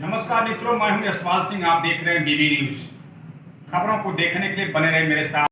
नमस्कार मित्रों, मैं हूं यशपाल सिंह। आप देख रहे हैं बीबी न्यूज। खबरों को देखने के लिए बने रहे मेरे साथ।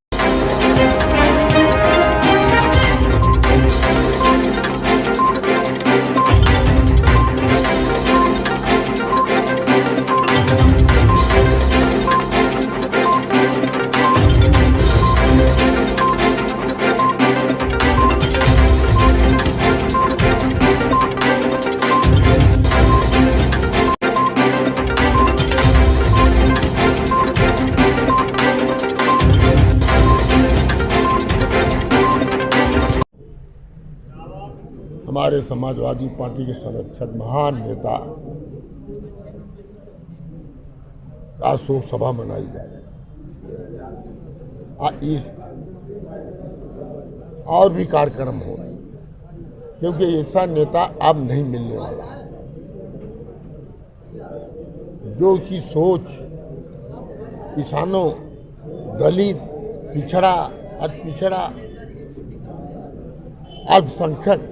हमारे समाजवादी पार्टी के संरक्षक महान नेता का शोक सभा मनाई जा रही है। और भी कार्यक्रम हो रहे, क्योंकि ऐसा नेता अब नहीं मिलने वाला। जो उसकी सोच किसानों, दलित, पिछड़ा, अति पिछड़ा, अल्पसंख्यक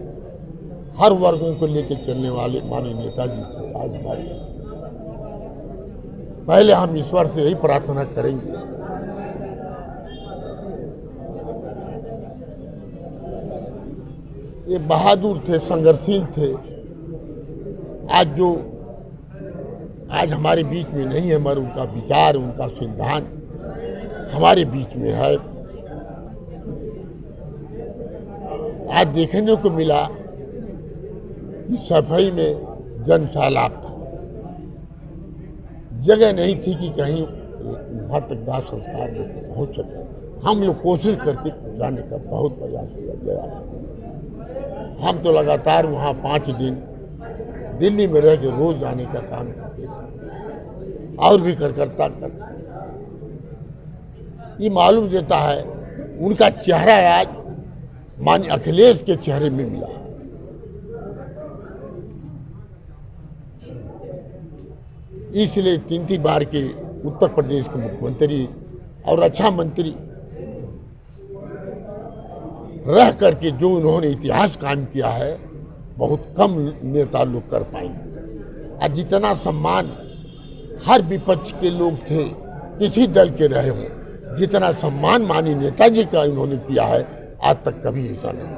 हर वर्गों को लेकर चलने वाले माननीय नेताजी थे। आज हमारे पहले हम ईश्वर से यही प्रार्थना करेंगे ये बहादुर थे, संघर्षशील थे। आज हमारे बीच में नहीं है, मगर उनका विचार, उनका सिद्धांत हमारे बीच में है। आज देखने को मिला कि सफाई में जन सैलाब था। जगह नहीं थी कि कहीं वहाँ तक दाह संस्कार में पहुँच सके। हम लोग कोशिश करके जाने का बहुत प्रयास किया गया। हम तो लगातार वहाँ 5 दिन दिल्ली में रह के रोज जाने का काम करते थे और भी करता ये मालूम देता है उनका चेहरा आज माननीय अखिलेश के चेहरे में मिला। इसलिए 3 बार के उत्तर प्रदेश के मुख्यमंत्री और रक्षा मंत्री रह करके जो उन्होंने इतिहास कायम किया है, बहुत कम नेता लोग कर पाएंगे। आज जितना सम्मान हर विपक्ष के लोग थे, किसी दल के रहे हों, जितना सम्मान माननीय नेताजी का उन्होंने किया है, आज तक कभी ऐसा नहीं।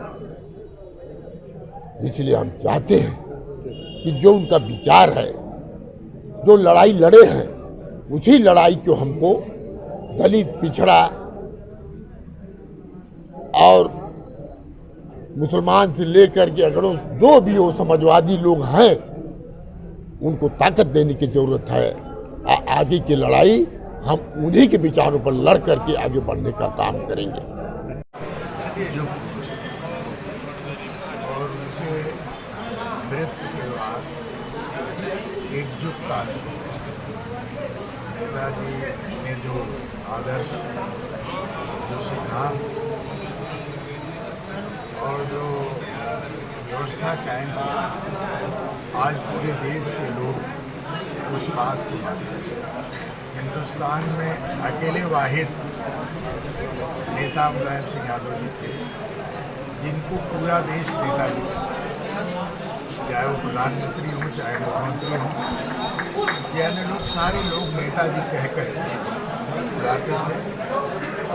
इसलिए हम चाहते हैं कि जो उनका विचार है, जो लड़ाई लड़े हैं, उसी लड़ाई को हमको दलित, पिछड़ा और मुसलमान से लेकर के अगर जो भी हो समाजवादी लोग हैं, उनको ताकत देने की जरूरत है। आगे की लड़ाई हम उन्हीं के विचारों पर लड़ करके आगे बढ़ने का काम करेंगे। और उनके मृत्यु के बाद एकजुटता, नेताजी ने जो आदर्श, जो सिद्धांत और जो व्यवस्था कायम की, आज पूरे देश के लोग उस बात को मानते हैं। हिंदुस्तान में अकेले वाहिद नेता मुलायम सिंह यादव जी थे जिनको पूरा देश नेताजी कहता, चाहे वो प्रधानमंत्री हों, चाहे मुख्यमंत्री हों, चाहे लोग, सारे लोग नेताजी कहकर बुलाते थे।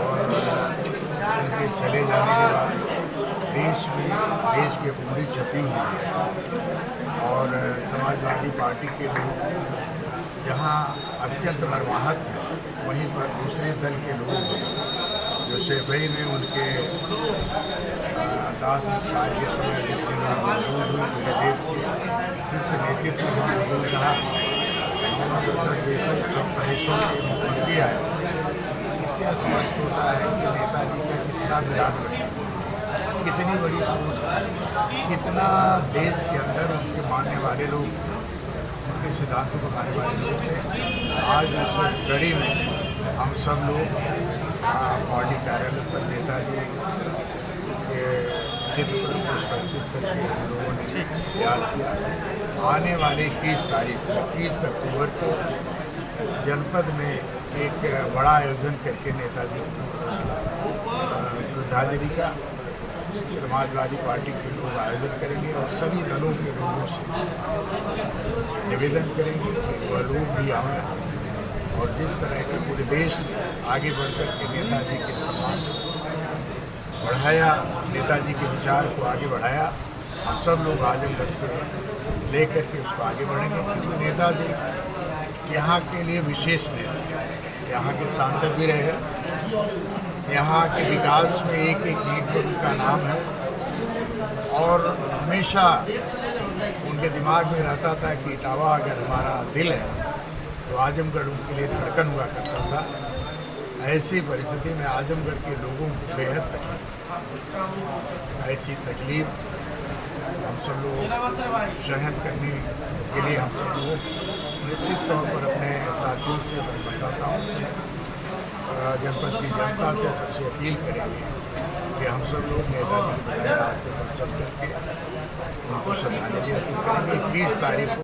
और उनके चले जाने के बाद देश के पूरी क्षति हुई है। और समाजवादी पार्टी के लोग जहाँ अत्यंत मर्माहत थे, वहीं पर दूसरे दल के लोग जो शेफई में उनके दाह संस्कार के समय जितने लोग मौजूद हुए, पूरे देश के शीर्ष नेतृत्व में मौजूद रहा, 9-10 देशों प्रदेशों के मुख्यमंत्री आए। इससे स्पष्ट होता है कि नेताजी का कितना विराट व्यक्तित्व, कितनी बड़ी सोच थी, कितना देश के अंदर उनके मानने वाले लोग, उनके सिद्धांतों को मानने वाले लोग थे। आज उस कड़ी में हम सब लोग पार्टी कार्यालय पर नेताजी के चित्र पर पुष्प अर्पित करके हम लोगों ने याद किया। आने वाले 21 अक्टूबर को जनपद में एक बड़ा आयोजन करके नेताजी को श्रद्धांजलि का समाजवादी पार्टी के लोग आयोजन करेंगे और सभी दलों के लोगों से निवेदन करेंगे कि वह लोग भी आएँ और जिस तरह के पूरे देश ने आगे बढ़कर के नेताजी के सम्मान बढ़ाया, नेताजी के विचार को आगे बढ़ाया, हम सब लोग आजमगढ़ से लेकर के उसको आगे बढ़ेंगे। क्योंकि नेताजी यहाँ के लिए विशेष नेता, यहाँ के सांसद भी रहे, यहाँ के विकास में एक एक ईंट पर उनका नाम है और हमेशा उनके दिमाग में रहता था कि इटावा अगर हमारा दिल है तो आजमगढ़ उनके लिए धड़कन हुआ करता था। ऐसी परिस्थिति में आजमगढ़ के लोगों को बेहद तकलीफ, ऐसी तकलीफ हम सब लोग सहन करने के लिए हम सब लोग निश्चित तौर पर अपने साथियों से, अपने मतदाताओं से, जनपद की जनता से सबसे अपील करेंगे कि हम सब लोग नेताजी के बताए रास्ते पर चल करके उनको श्रद्धांजलि अर्पित करेंगे। 21 तारीख को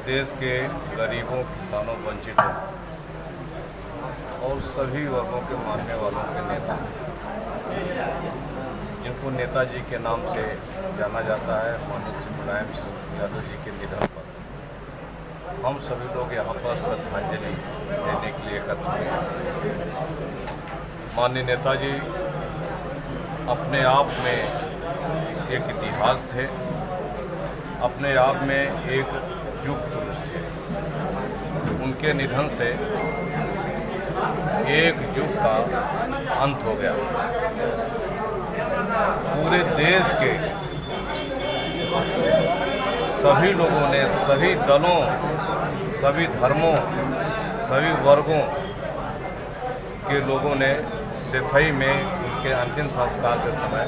देश के गरीबों, किसानों, वंचितों और सभी वर्गों के मानने वालों के नेता, जिनको नेताजी के नाम से जाना जाता है, माननीय श्री मुलायम सिंह यादव जी के निधन पर हम सभी लोग यहाँ पर श्रद्धांजलि देने के लिए एकत्र हुए हैं। माननीय नेताजी अपने आप में एक इतिहास थे, अपने आप में एक युग पुरुष थे। उनके निधन से एक युग का अंत हो गया। पूरे देश के सभी लोगों ने, सभी दलों, सभी धर्मों, सभी वर्गों के लोगों ने सिपाही में उनके अंतिम संस्कार के समय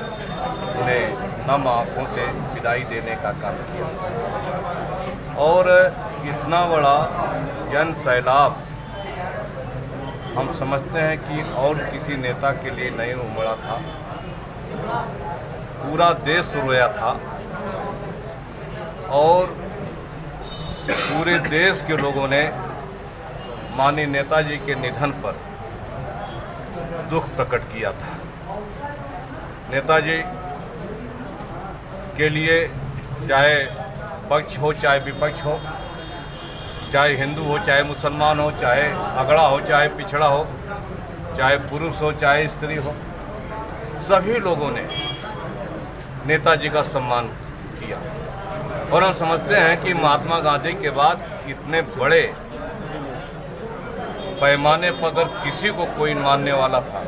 उन्हें नम आँखों से विदाई देने का काम किया और इतना बड़ा जन सैलाब हम समझते हैं कि और किसी नेता के लिए नहीं उमड़ा था। पूरा देश रोया था और पूरे देश के लोगों ने माननीय नेताजी के निधन पर दुख प्रकट किया था। नेताजी के लिए चाहे पक्ष हो चाहे विपक्ष हो, चाहे हिंदू हो चाहे मुसलमान हो, चाहे अगड़ा हो चाहे पिछड़ा हो, चाहे पुरुष हो चाहे स्त्री हो, सभी लोगों ने नेताजी का सम्मान किया। और हम समझते हैं कि महात्मा गांधी के बाद इतने बड़े पैमाने पर अगर किसी को कोई मानने वाला था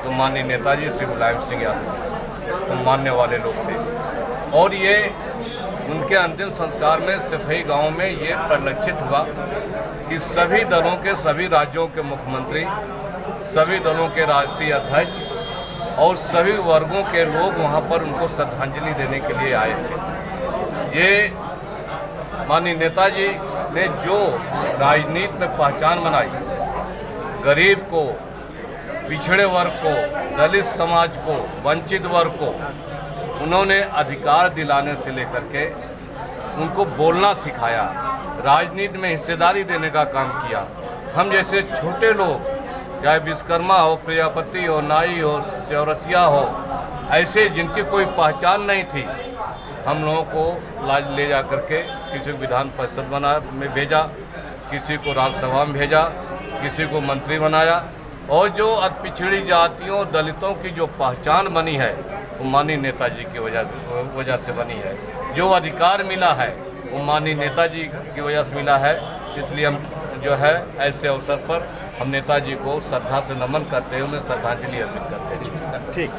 तो माननीय नेताजी श्री मुलायम सिंह यादव तो मानने वाले लोग थे। और ये उनके अंतिम संस्कार में सिपाही गांव में ये परिलक्षित हुआ कि सभी दलों के, सभी राज्यों के मुख्यमंत्री, सभी दलों के राष्ट्रीय अध्यक्ष और सभी वर्गों के लोग वहां पर उनको श्रद्धांजलि देने के लिए आए थे। ये माननीय नेताजी ने जो राजनीति में पहचान बनाई, गरीब को, पिछड़े वर्ग को, दलित समाज को, वंचित वर्ग को उन्होंने अधिकार दिलाने से लेकर के उनको बोलना सिखाया, राजनीति में हिस्सेदारी देने का काम किया। हम जैसे छोटे लोग, चाहे विश्वकर्मा हो, प्रजापति हो, नाई हो, चौरसिया हो, ऐसे जिनकी कोई पहचान नहीं थी, हम लोगों को लाज ले जा करके किसी को विधान परिषद में भेजा, किसी को राज्यसभा में भेजा, किसी को मंत्री बनाया। और जो पिछड़ी जातियों, दलितों की जो पहचान बनी है वो माननीय नेताजी की वजह से बनी है। जो अधिकार मिला है वो माननीय नेताजी की वजह से मिला है। इसलिए हम जो है ऐसे अवसर पर हम नेताजी को श्रद्धा से नमन करते हैं, उन्हें श्रद्धांजलि अर्पित करते हैं। ठीक।